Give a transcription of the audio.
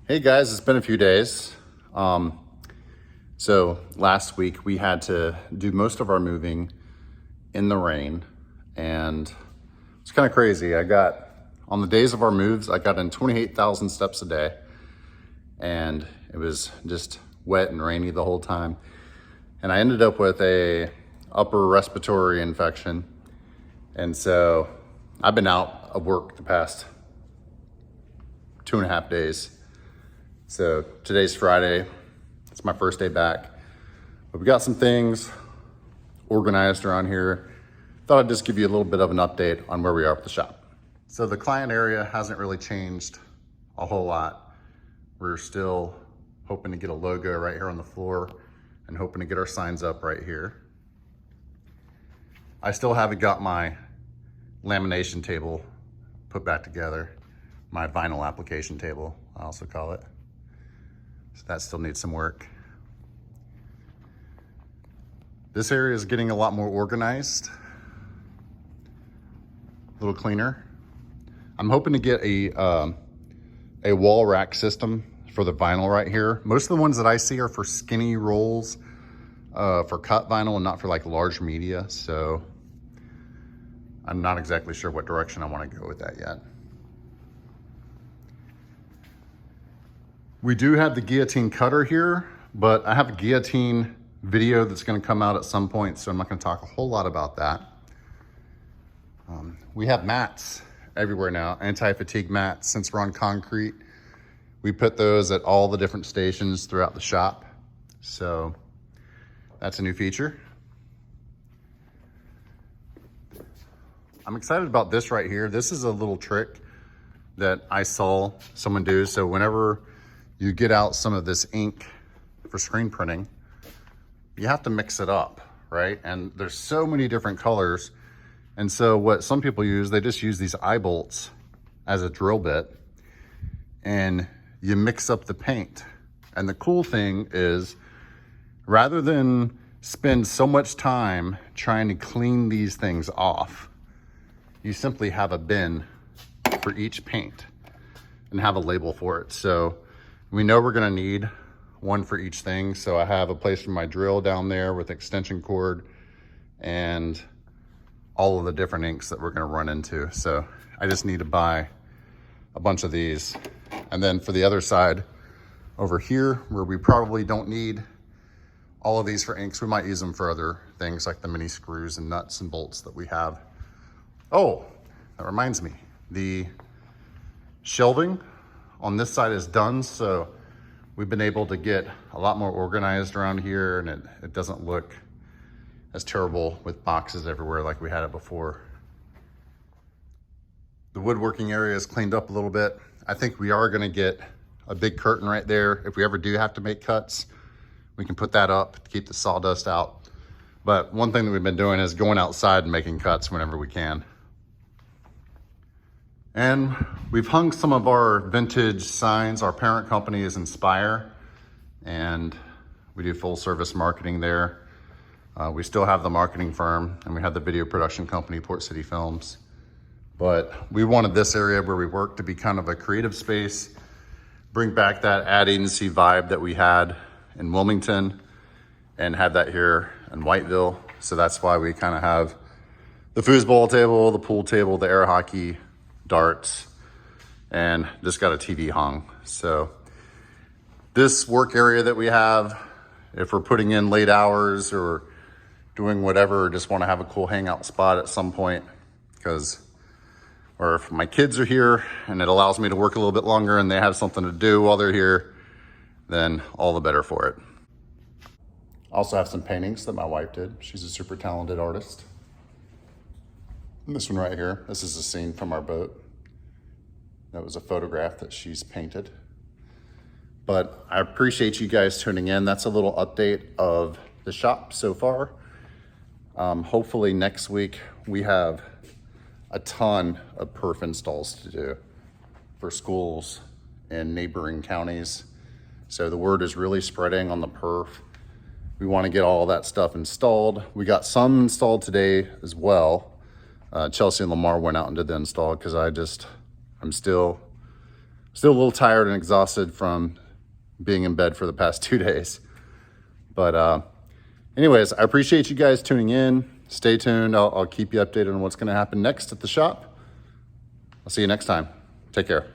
Hey guys, it's been a few days. So last week we had to do most of our moving in the rain, and it's kind of crazy. On the days of our moves, I got in 28,000 steps a day, and it was just wet and rainy the whole time. And I ended up with a upper respiratory infection. And so I've been out of work the past 2.5 days. So today's Friday, it's my first day back. But we got some things organized around here. Thought I'd just give you a little bit of an update on where we are with the shop. So the client area hasn't really changed a whole lot. We're still hoping to get a logo right here on the floor and hoping to get our signs up right here. I still haven't got my lamination table put back together. My vinyl application table, I also call it. So that still needs some work. This area is getting a lot more organized, a little cleaner. I'm hoping to get a wall rack system for the vinyl right here. Most of the ones that I see are for skinny rolls, for cut vinyl and not for like large media. So I'm not exactly sure what direction I want to go with that yet. We do have the Guillotine cutter here, but I have a Guillotine video that's going to come out at some point, so I'm not going to talk a whole lot about that. We have mats everywhere now, anti-fatigue mats. Since we're on concrete, we put those at all the different stations throughout the shop. So that's a new feature. I'm excited about this right here. This is a little trick that I saw someone do. So whenever you get out some of this ink for screen printing, you have to mix it up, right? And there's so many different colors. And so what some people use, they just use these eye bolts as a drill bit and you mix up the paint. And the cool thing is, rather than spend so much time trying to clean these things off, you simply have a bin for each paint and have a label for it. So we know we're gonna need one for each thing. So I have a place for my drill down there with extension cord and all of the different inks that we're gonna run into. So I just need to buy a bunch of these. And then for the other side over here, where we probably don't need all of these for inks, we might use them for other things like the mini screws and nuts and bolts that we have. Oh, that reminds me, the shelving on this side is done, so we've been able to get a lot more organized around here, and it doesn't look as terrible with boxes everywhere like we had it before. The woodworking area is cleaned up a little bit. I think we are gonna get a big curtain right there. If we ever do have to make cuts, we can put that up to keep the sawdust out. But one thing that we've been doing is going outside and making cuts whenever we can. And we've hung some of our vintage signs. Our parent company is Inspire, and we do full service marketing there. We still have the marketing firm, and we have the video production company, Port City Films. But we wanted this area where we work to be kind of a creative space, bring back that ad agency vibe that we had in Wilmington and have that here in Whiteville. So that's why we kind of have the foosball table, the pool table, the air hockey, darts, and just got a TV hung. So this work area that we have, if we're putting in late hours or doing whatever, or just want to have a cool hangout spot at some point, or if my kids are here and it allows me to work a little bit longer and they have something to do while they're here, then all the better for it. Also have some paintings that my wife did. She's a super talented artist. And this one right here, this is a scene from our boat. That was a photograph that she's painted. But I appreciate you guys tuning in. That's a little update of the shop so far. Hopefully next week we have a ton of perf installs to do for schools in neighboring counties. So the word is really spreading on the perf. We want to get all that stuff installed. We got some installed today as well. Chelsea and Lamar went out and did the install because I'm still Still a little tired and exhausted from being in bed for the past 2 days. But anyways, I appreciate you guys tuning in. Stay tuned. I'll keep you updated on what's going to happen next at the shop. I'll see you next time. Take care.